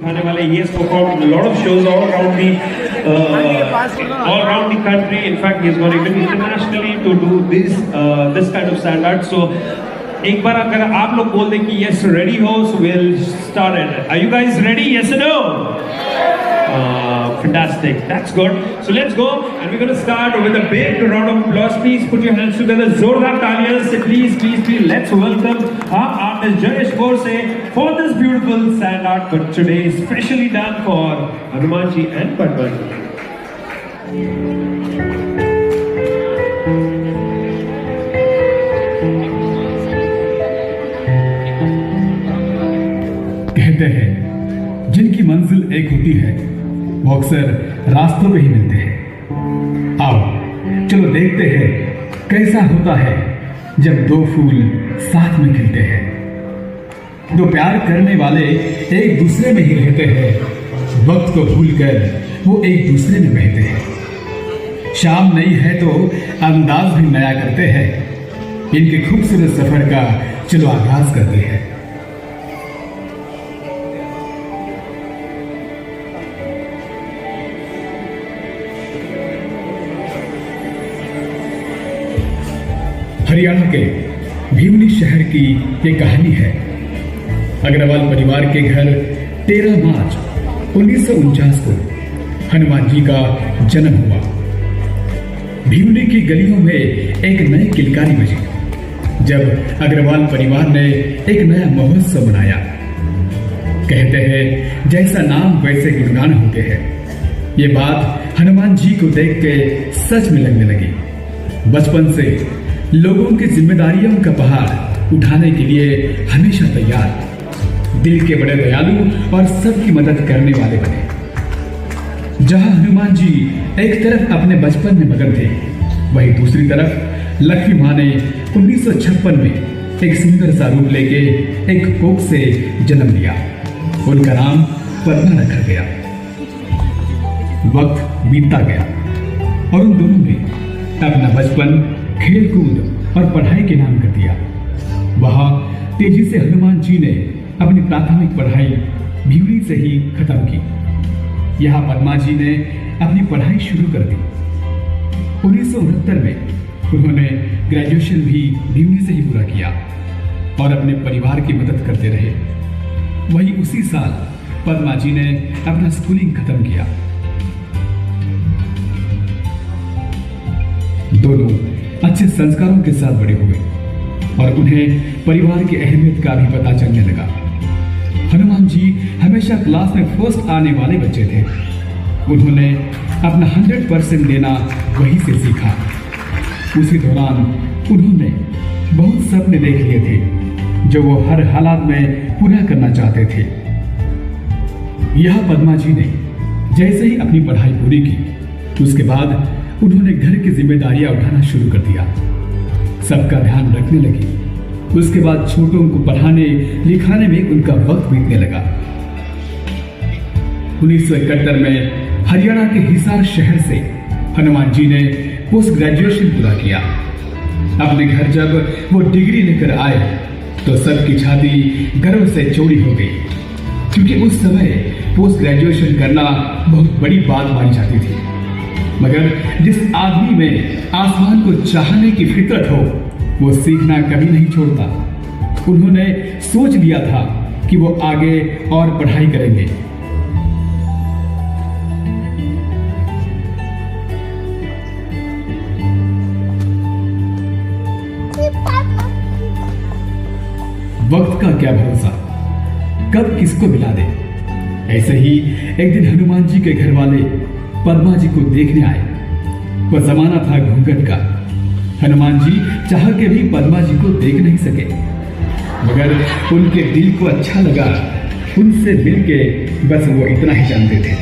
आने वाले he has performed a lot of shows all around the country. In fact, he has gone even internationally to do this kind of standard. So, एक बार अगर आप लोग बोल दें कि yes ready हो, so we'll start it. Are you guys ready? Yes or no? Fantastic. That's good. So let's go, and we're going to start with a big round of applause. Please put your hands together. Zordar taaliyan se please. Let's welcome our artist Jayesh Borse for this beautiful sand art. But today, specially done for Hanumanji and Padmaji. कहते हैं जिनकी मंजिल एक होती है वो अक्सर रास्तों पे ही मिलते हैं। आओ चलो देखते हैं कैसा होता है जब दो फूल साथ में खिलते हैं। दो प्यार करने वाले एक दूसरे में ही रहते हैं, वक्त को भूलकर वो एक दूसरे में बहते हैं। शाम नई है तो अंदाज भी नया करते हैं, इनके खूबसूरत सफर का चलो आगाज करते हैं। हरियाणा के भिवनी शहर की ये कहानी है। अग्रवाल परिवार के घर 13 मार्च 1949 को हनुमान जी का जन्म हुआ। भिवनी की गलियों में एक नई किलकारी बजी जब अग्रवाल परिवार ने एक नया महोत्सव मनाया। कहते हैं जैसा नाम वैसे गुणगान होते हैं। ये बात हनुमान जी को देख के सच में लगने लगी। बचपन से लोगों की जिम्मेदारियों का पहाड़ उठाने के लिए हमेशा तैयार, दिल के बड़े दयालु और सबकी मदद करने वाले बने। जहां हनुमान जी एक तरफ अपने बचपन में मगन थे, वहीं दूसरी तरफ लक्ष्मी मां ने 1956 में एक सुंदर सा रूप लेके एक कोख से जन्म लिया। उनका नाम पद्मा रखा गया। वक्त बीतता गया और उन दोनों ने अपना बचपन खेल कूद और पढ़ाई के नाम कर दिया। वहां तेजी से हनुमान जी ने अपनी प्राथमिक पढ़ाई भिवनी से ही खत्म की। यहाँ पद्मा जी ने अपनी पढ़ाई शुरू कर दी। 1969 में उन्होंने ग्रेजुएशन भी भिवनी से ही पूरा किया और अपने परिवार की मदद करते रहे। वहीं उसी साल पद्मा जी ने अपना स्कूलिंग खत्म किया। दोनों अच्छे संस्कारों के साथ बड़े हुए और उन्हें परिवार की अहमियत का भी पता चलने लगा। हनुमान जी हमेशा क्लास में फर्स्ट आने वाले बच्चे थे। उन्होंने अपना 100% देना वहीं से सीखा। उसी दौरान उन्होंने बहुत सपने देख लिए थे जो वो हर हालात में पूरा करना चाहते थे। यह पद्मा जी ने जैसे ही अपनी पढ़ाई पूरी की, उसके बाद उन्होंने घर की जिम्मेदारियां उठाना शुरू कर दिया। सबका ध्यान रखने लगी। उसके बाद छोटों को पढ़ाने लिखाने में उनका वक्त बीतने लगा। 1971 में हरियाणा के हिसार शहर से हनुमान जी ने पोस्ट ग्रेजुएशन पूरा किया। अपने घर जब वो डिग्री लेकर आए तो सबकी छाती गर्व से चौड़ी हो गई, क्योंकि उस समय पोस्ट ग्रेजुएशन करना बहुत बड़ी बात मानी जाती थी। मगर जिस आदमी में आसमान को चाहने की फितरत हो, वो सीखना कभी नहीं छोड़ता। उन्होंने सोच लिया था कि वो आगे और पढ़ाई करेंगे। वक्त का क्या भरोसा, कब किसको मिला दे। ऐसे ही एक दिन हनुमान जी के घर वाले पद्मा जी को देखने आए। वह जमाना था घूंघट का। हनुमान जी चाह के भी पद्मा जी को देख नहीं सके, मगर उनके दिल को अच्छा लगा। उनसे मिलके बस वो इतना ही जानते थे,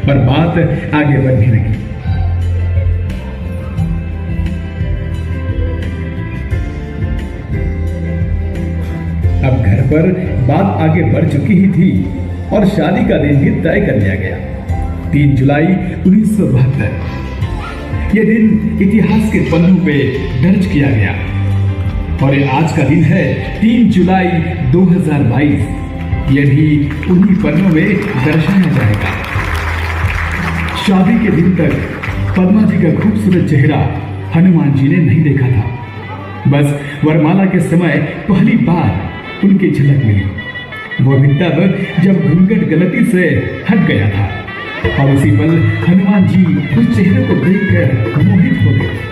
पर बात आगे बढ़ने लगी। अब घर पर बात आगे बढ़ चुकी ही थी और शादी का दिन भी तय कर लिया गया। 3 जुलाई 1972। यह दिन इतिहास के पन्नों पे दर्ज किया गया और ये आज का दिन है 3 जुलाई 2022। ये भी उन्हीं पन्नों में दर्शाया जाएगा। शादी के दिन तक पद्मा जी का खूबसूरत चेहरा हनुमान जी ने नहीं देखा था। बस वरमाला के समय पहली बार उनकी झलक मिली। वो भी तब जब घूंघट गलती से हट गया था और उसी पल हनुमान जी उस चेहरे को देखकर मोहित हो गए।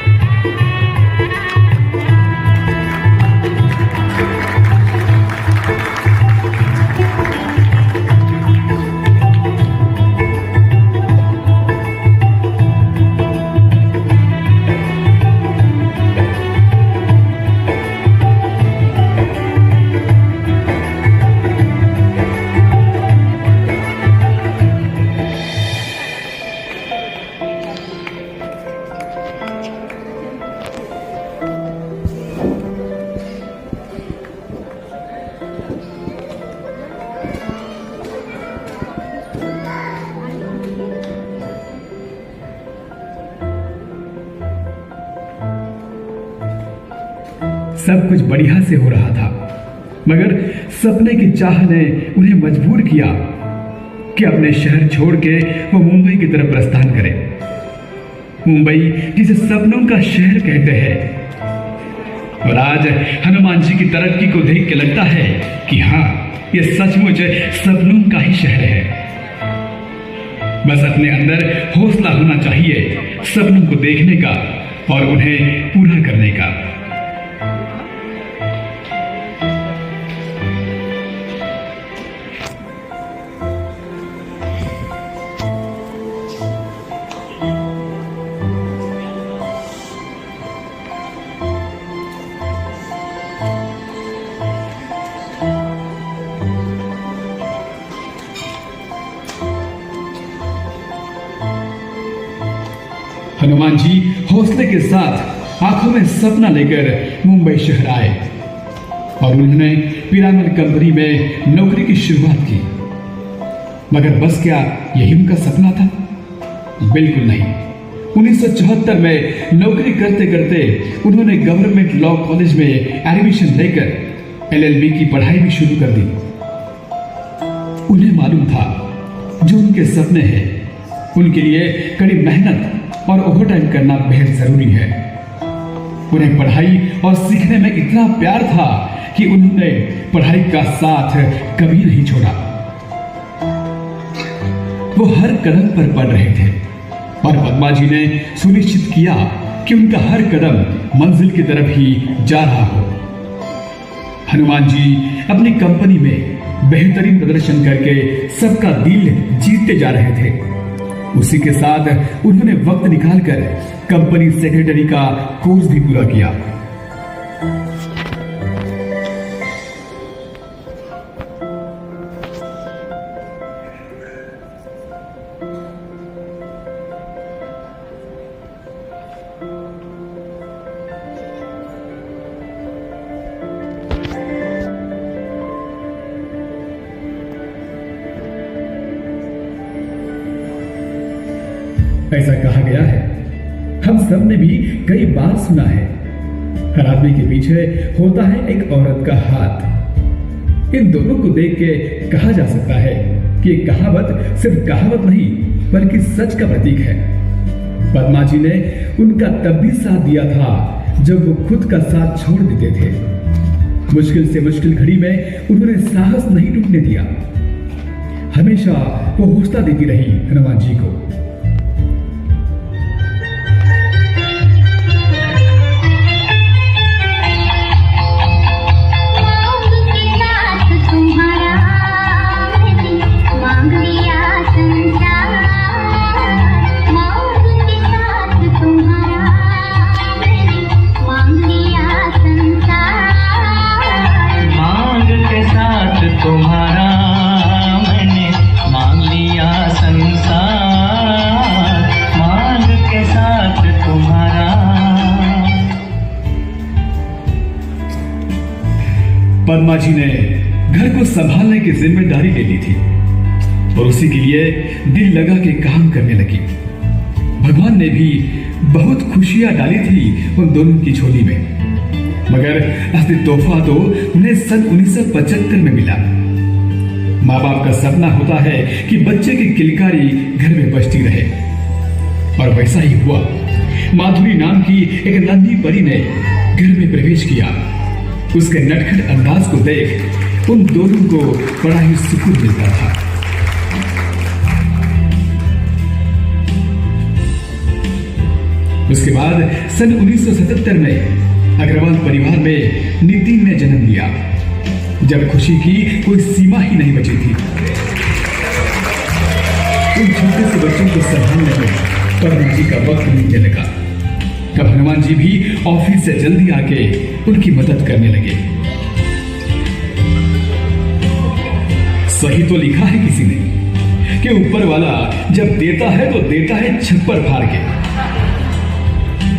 सब कुछ बढ़िया से हो रहा था, मगर सपने की चाह ने उन्हें मजबूर किया कि अपने शहर छोड़ के वो मुंबई की तरफ प्रस्थान करें। मुंबई जिसे सपनों का शहर कहते हैं। और आज हनुमान जी की तरक्की को देख के लगता है कि हाँ, ये सचमुच सपनों का ही शहर है। बस अपने अंदर हौसला होना चाहिए सपनों को देखने का और उन्हें पूरा करने का। हनुमान जी हौसले के साथ आंखों में सपना लेकर मुंबई शहर आए और उन्होंने पिरामिड कंपनी में नौकरी की शुरुआत की। मगर बस क्या यही उनका सपना था? बिल्कुल नहीं। 1974 में नौकरी करते करते उन्होंने गवर्नमेंट लॉ कॉलेज में एडमिशन लेकर LLB की पढ़ाई भी शुरू कर दी। उन्हें मालूम था जो उनके सपने हैं उनके लिए कड़ी मेहनत और ओवरटाइम करना बेहद जरूरी है। उन्हें पढ़ाई और सीखने में इतना प्यार था कि उन्होंने पढ़ाई का साथ कभी नहीं छोड़ा। वो हर कदम पर पढ़ रहे थे और पद्मा जी ने सुनिश्चित किया कि उनका हर कदम मंजिल की तरफ ही जा रहा हो। हनुमान जी अपनी कंपनी में बेहतरीन प्रदर्शन करके सबका दिल जीतते जा रहे थे। उसी के साथ उन्होंने वक्त निकालकर कंपनी सेक्रेटरी का कोर्स भी पूरा किया। ऐसा कहा गया है, हम सब ने भी कई बार सुना है, हर आदमी के पीछे होता है एक औरत का हाथ। इन दोनों को देख के कहा जा सकता है कि ये कहावत सिर्फ कहावत नहीं बल्कि सच का प्रतीक है। पद्मा जी ने उनका तब भी साथ दिया था जब वो खुद का साथ छोड़ देते थे। मुश्किल से मुश्किल घड़ी में उन्होंने साहस नहीं टूटने दिया। हमेशा वो हौसला देती रही हनुमान जी को। पद्मा जी ने घर को संभालने की जिम्मेदारी ले ली थी और उसी के लिए दिल लगा के काम करने लगी। भगवान ने भी बहुत खुशियां डाली थी उन दोनों की झोली में, मगर असली तोहफा तो उन्हें सन 1975 में मिला। माँ बाप का सपना होता है कि बच्चे की किलकारी घर में बजती रहे, और वैसा ही हुआ। माधुरी नाम की एक नन्ही परी ने घर में प्रवेश किया। उसके नटखट अंदाज को देख उन दोनों को बड़ा ही सुकून मिलता था। उसके बाद सन 1977 में अग्रवाल परिवार में नितिन ने जन्म लिया, जब खुशी की कोई सीमा ही नहीं बची थी। उन छोटे से बच्चों को संभालने में पद्मा जी का वक्त मिलने लगा। तब हनुमान जी भी ऑफिस से जल्दी आके उनकी मदद करने लगे। सही तो लिखा है किसी ने कि ऊपर वाला जब देता है तो देता है छप्पर फाड़ के।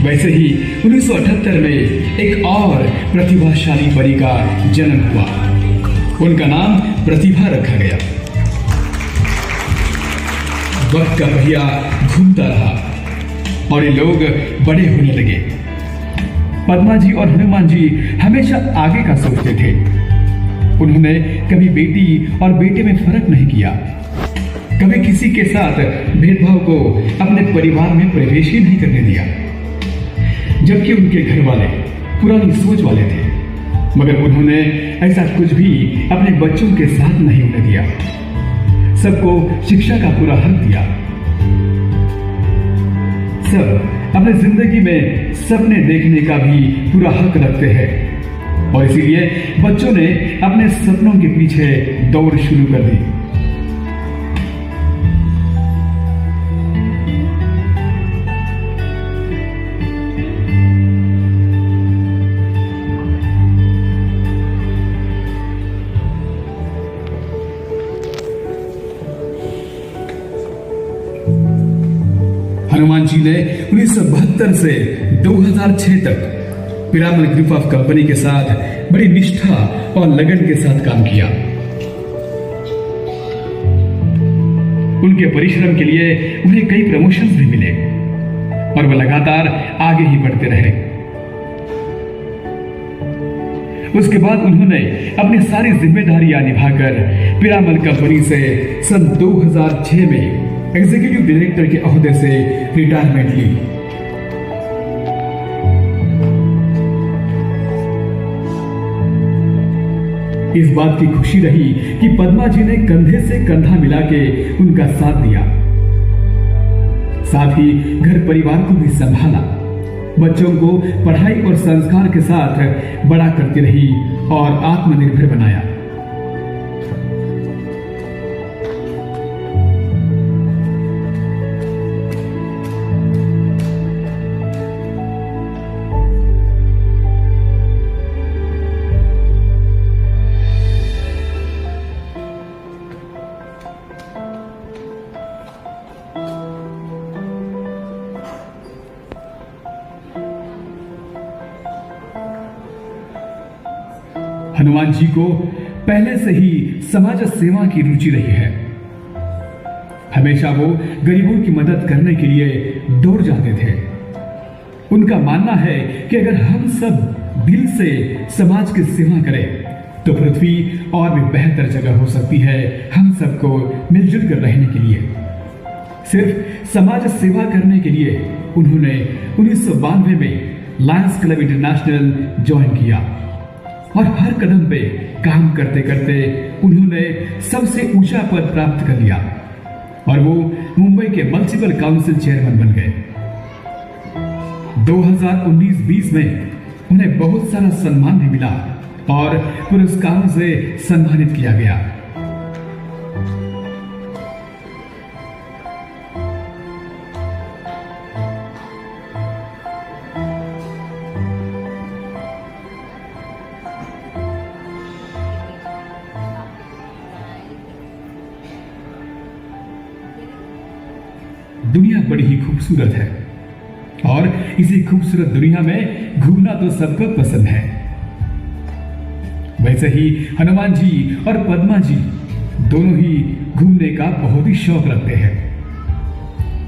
वैसे ही 1978 में एक और प्रतिभाशाली परी का जन्म हुआ। उनका नाम प्रतिभा रखा गया। वक्त का पहिया घूमता रहा और ये लोग बड़े होने लगे। पद्मा जी और हनुमान जी हमेशा आगे का सोचते थे। उन्होंने कभी बेटी और बेटे में फर्क नहीं किया, कभी किसी के साथ भेदभाव को अपने परिवार में प्रवेश ही नहीं करने दिया। जबकि उनके घर वाले पुरानी सोच वाले थे, मगर उन्होंने ऐसा कुछ भी अपने बच्चों के साथ नहीं होने दिया। सबको शिक्षा का पूरा हक दिया। सब अपने जिंदगी में सपने देखने का भी पूरा हक रखते हैं, और इसीलिए बच्चों ने अपने सपनों के पीछे दौड़ शुरू कर दी। हनुमान जी ने 1972 से 2006 तक पिरामल ग्रुप ऑफ कंपनी के साथ बड़ी निष्ठा और लगन के साथ काम किया। उनके परिश्रम के लिए उन्हें कई प्रमोशंस भी मिले और वह लगातार आगे ही बढ़ते रहे। उसके बाद उन्होंने अपनी सारी जिम्मेदारियां निभाकर पिरामल कंपनी से सन 2006 में एग्जीक्यूटिव डायरेक्टर के ओहदे से रिटायरमेंट ली। इस बात की खुशी रही कि पद्मा जी ने कंधे से कंधा मिला के उनका साथ दिया, साथ ही घर परिवार को भी संभाला, बच्चों को पढ़ाई और संस्कार के साथ बड़ा करती रही और आत्मनिर्भर बनाया। हनुमान जी को पहले से ही समाज सेवा की रुचि रही है। हमेशा वो गरीबों की मदद करने के लिए दौड़ जाते थे। उनका मानना है कि अगर हम सब दिल से समाज की सेवा करें तो पृथ्वी और भी बेहतर जगह हो सकती है हम सबको मिलजुल कर रहने के लिए। सिर्फ समाज सेवा करने के लिए उन्होंने 1992 में लायंस क्लब इंटरनेशनल ज्वाइन किया और हर कदम पे काम करते करते उन्होंने सबसे ऊंचा पद प्राप्त कर लिया और वो मुंबई के म्युनिसिपल काउंसिल चेयरमैन बन गए। 2019-20 में उन्हें बहुत सारा सम्मान भी मिला और पुरस्कारों से सम्मानित किया गया। दुनिया बड़ी ही खूबसूरत है और इसी खूबसूरत दुनिया में घूमना तो सबको पसंद है। वैसे ही हनुमान जी और पद्मा जी दोनों ही घूमने का बहुत ही शौक रखते हैं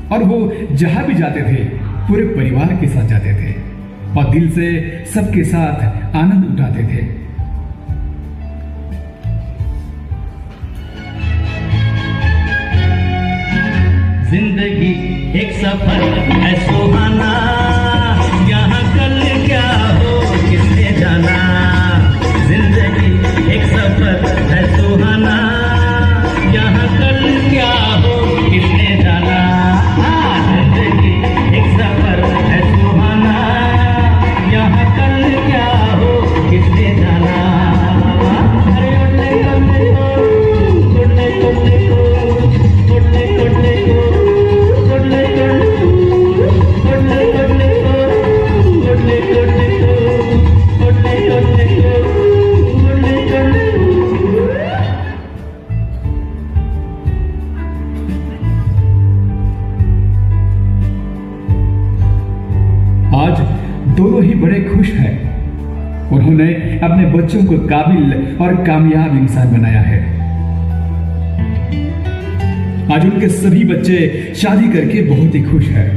और वो जहां भी जाते थे पूरे परिवार के साथ जाते थे और दिल से सबके साथ आनंद उठाते थे। जिंदगी एक सफर है सुहाना, यहाँ कल क्या हो किसने जाना। जिंदगी एक सफर है सुहाना, यहाँ कल क्या हो किसने जाना। जिंदगी एक सफर है सुहाना, यहाँ कल क्या हो किसने जाना। अरे उड़ने उड़ने को, उड़ने उड़ने को, उड़ने उड़ने को, उड़ने उड़ने को, उड़ने उड़ने को, उड़ने उड़ने को, उड़ने उड़ने को, उड़ने उड़ने को। आज दोनों ही बड़े खुश हैं। उन्होंने अपने बच्चों को काबिल और कामयाब इंसान बनाया है। आज उनके सभी बच्चे शादी करके बहुत ही खुश हैं।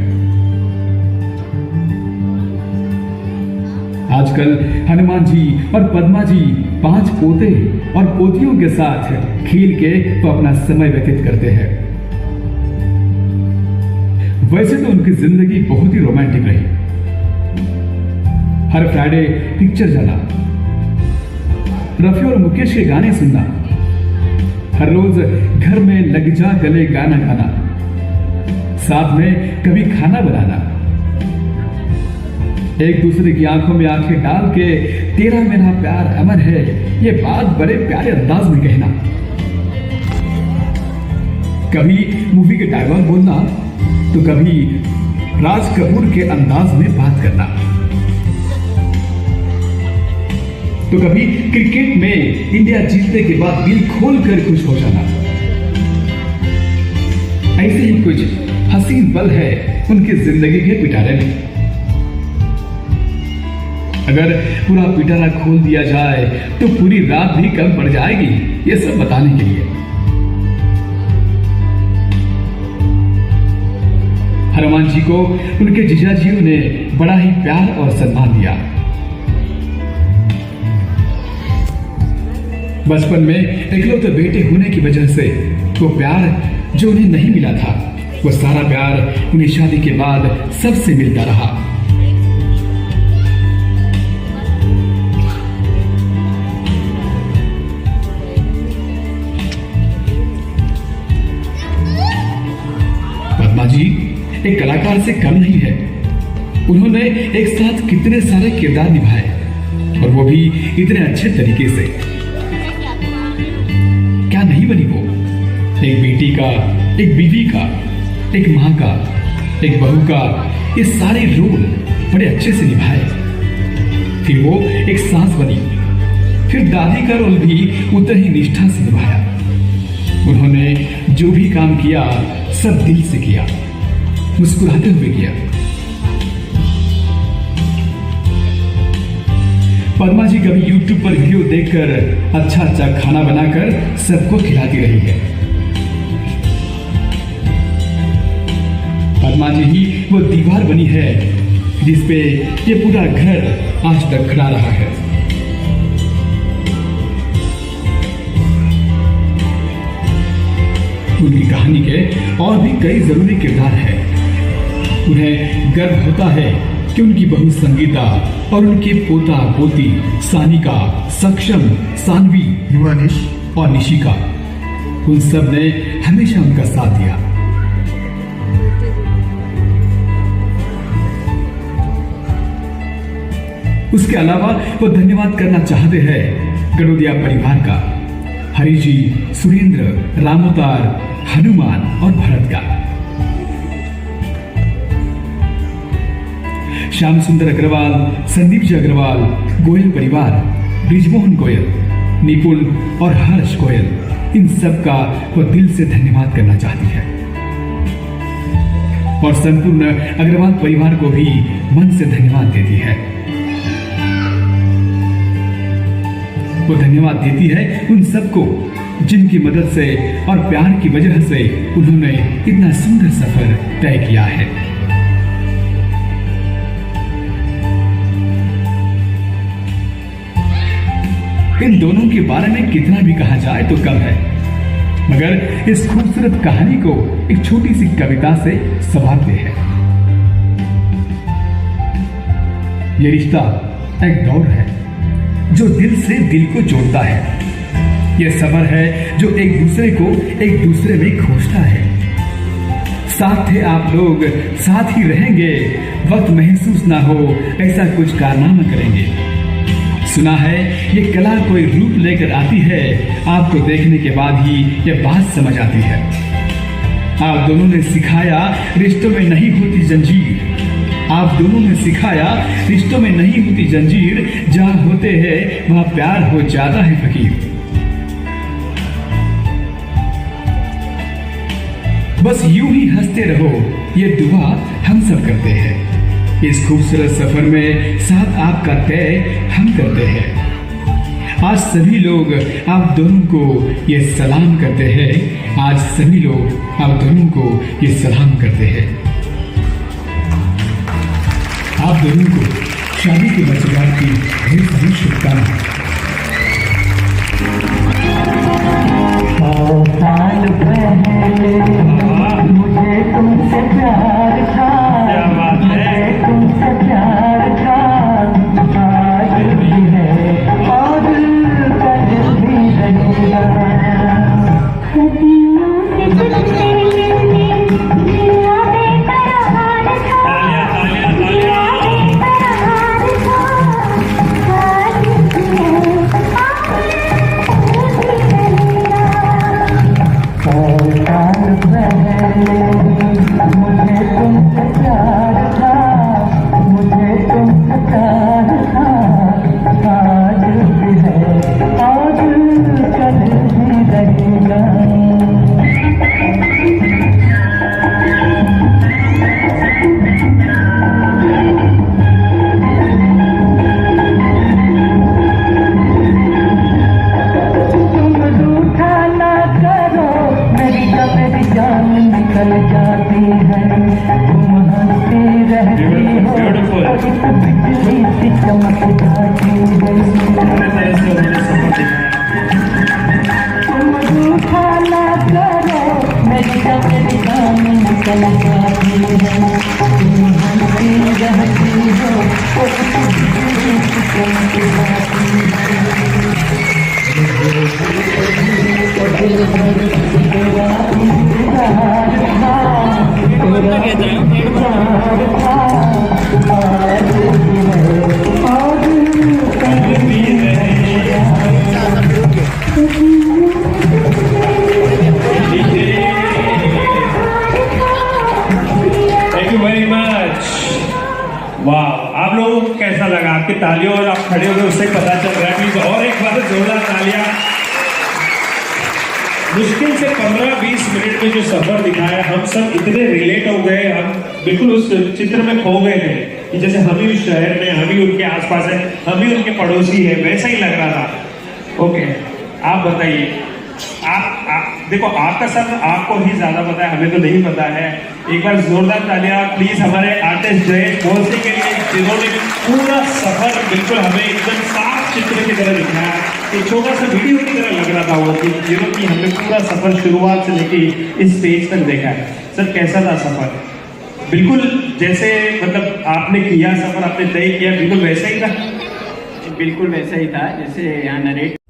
आजकल हनुमान जी और पद्मा जी 5 पोते और पोतियों के साथ खेल के तो अपना समय व्यतीत करते हैं। वैसे तो उनकी जिंदगी बहुत ही रोमांटिक रही। हर फ्राइडे पिक्चर जाना, रफी और मुकेश के गाने सुनना, हर रोज घर में लग जा गले गाना गाना, साथ में कभी खाना बनाना, एक दूसरे की आंखों में आंखें डाल के तेरा मेरा प्यार अमर है, ये बात बड़े प्यारे अंदाज में कहना, कभी मूवी के डायलॉग बोलना तो कभी राज कपूर के अंदाज में बात करना, तो कभी क्रिकेट में इंडिया जीतने के बाद दिल खोलकर खुश हो जाना। ऐसे ही कुछ हसीन पल है उनकी जिंदगी के पिटारे में। अगर पूरा पिटारा खोल दिया जाए तो पूरी रात भी कम पड़ जाएगी, ये सब बताने के लिए। हनुमान जी को उनके जीजाजियों ने बड़ा ही प्यार और सम्मान दिया। बचपन में इकलौते बेटे होने की वजह से वो प्यार जो उन्हें नहीं मिला था, वो सारा प्यार उन्हें शादी के बाद सबसे मिलता रहा। पद्मा जी एक कलाकार से कम नहीं है। उन्होंने एक साथ कितने सारे किरदार निभाए और वो भी इतने अच्छे तरीके से। क्या नहीं बनी वो, एक बेटी का, एक बीवी का, एक मां का, एक बहू का, ये सारे रोल बड़े अच्छे से निभाए। फिर वो एक सास बनी, फिर दादी का रोल भी उतना ही निष्ठा से निभाया। उन्होंने जो भी काम किया सब दिल से किया, मुस्कुराते हुए किया। पद्मा जी कभी YouTube पर वीडियो देखकर अच्छा अच्छा खाना बनाकर सबको खिलाती रही है। पद्मा जी ही वो दीवार बनी है जिसपे ये पूरा घर आज तक खड़ा रहा है। उनकी कहानी के और भी कई जरूरी किरदार हैं। उन्हें गर्व होता है कि उनकी बहू संगीता और उनके पोता पोती सानिका, सक्षम, सानवी, युवानिश और निशिका, उन सब ने हमेशा उनका साथ दिया। उसके अलावा वो धन्यवाद करना चाहते हैं गडोदिया परिवार का, हरि जी, सुरेंद्र, रामोतार, हनुमान और भरत का। श्याम सुंदर अग्रवाल, संदीप जी अग्रवाल, गोयल परिवार, ब्रिजमोहन गोयल, निपुण और हर्ष गोयल, इन सब का वो दिल से धन्यवाद करना चाहती है। और संपूर्ण अग्रवाल परिवार को भी मन से धन्यवाद देती है। वो धन्यवाद देती है उन सबको जिनकी मदद से और प्यार की वजह से उन्होंने इतना सुंदर सफर तय किया है। इन दोनों के बारे में कितना भी कहा जाए तो कम है। मगर इस खूबसूरत कहानी को एक छोटी सी कविता से संवारते हैं। ये रिश्ता एक दौर है जो दिल से दिल को जोड़ता है। ये सफर है जो एक दूसरे को एक दूसरे में खोजता है। साथ थे आप लोग, साथ ही रहेंगे, वक्त महसूस ना हो ऐसा कुछ कारनामा करेंगे। सुना है ये कला कोई रूप लेकर आती है, आपको देखने के बाद ही ये बात समझ आती है। आप दोनों ने सिखाया रिश्तों में नहीं होती जंजीर, आप दोनों ने सिखाया रिश्तों में नहीं होती जंजीर, जहां होते हैं वहां प्यार हो जाता है फकीर। बस यूं ही हंसते रहो, ये दुआ हम सब करते हैं। इस खूबसूरत सफर में साथ आपका तय हम करते हैं। आज सभी लोग आप दोनों को ये सलाम करते हैं। आज सभी लोग आप दोनों को ये सलाम करते हैं। आप दोनों को शादी की वर्षगांठ की ढेर सारी शुभकामनाएं। साल पहले मुझे तुमसे प्यार था, मुझे तुमसे प्यार था, आज भी है और कल भी रहेगा। सदियों से तुझसे मेरा बेकरार था, मेरा बेकरार था, आज भी है साल पहले मुझे तुमसे प्यार था, मुझे तुमसे प्यार था, आज भी है आज कल भी रहेगा। निकल जाती है, तुम हंसती रहती हो और इस बिजली सी चमक जाती है। तुम रूठा ना करो, मेरी जान निकल जाती है, तुम हंसती रहती हो और इस बिजली सी चमक जाती है। Thank you very much. वाह, आप लोगों को कैसा लगा? आपकी तालियों और आप खड़े हो गए उससे पता चल रहा है। प्लीज और एक बार जोरदार तालियां। मुश्किल से 15-20 मिनट में जो सफर दिखाया, हम सब इतने रिलेट हो गए, हम बिल्कुल उस चित्र में खो गए थे कि जैसे हम ही उस शहर में, हम ही उनके आसपास है, हम ही उनके पड़ोसी है, वैसा ही लग रहा था। ओके, आप बताइए, आप देखो, आपका सफर आपको ही ज्यादा पता है, हमें तो नहीं पता है। एक बार जोरदार तालियां प्लीज हमारे आर्टिस्ट जयेश बोरसे के लिए, जिन्होंने पूरा सफर बिल्कुल हमें एकदम साफ चित्र की तरह दिखाया। एक छोटा सा वीडियो की तरह लग रहा था वो, कि हमने पूरा सफर शुरुआत से लेके इस स्टेज तक देखा है। सर, कैसा था सफर? बिल्कुल जैसे मतलब आपने किया सफर, आपने तय किया, बिल्कुल वैसा ही था? बिल्कुल वैसा ही था जैसे यहाँ नरेट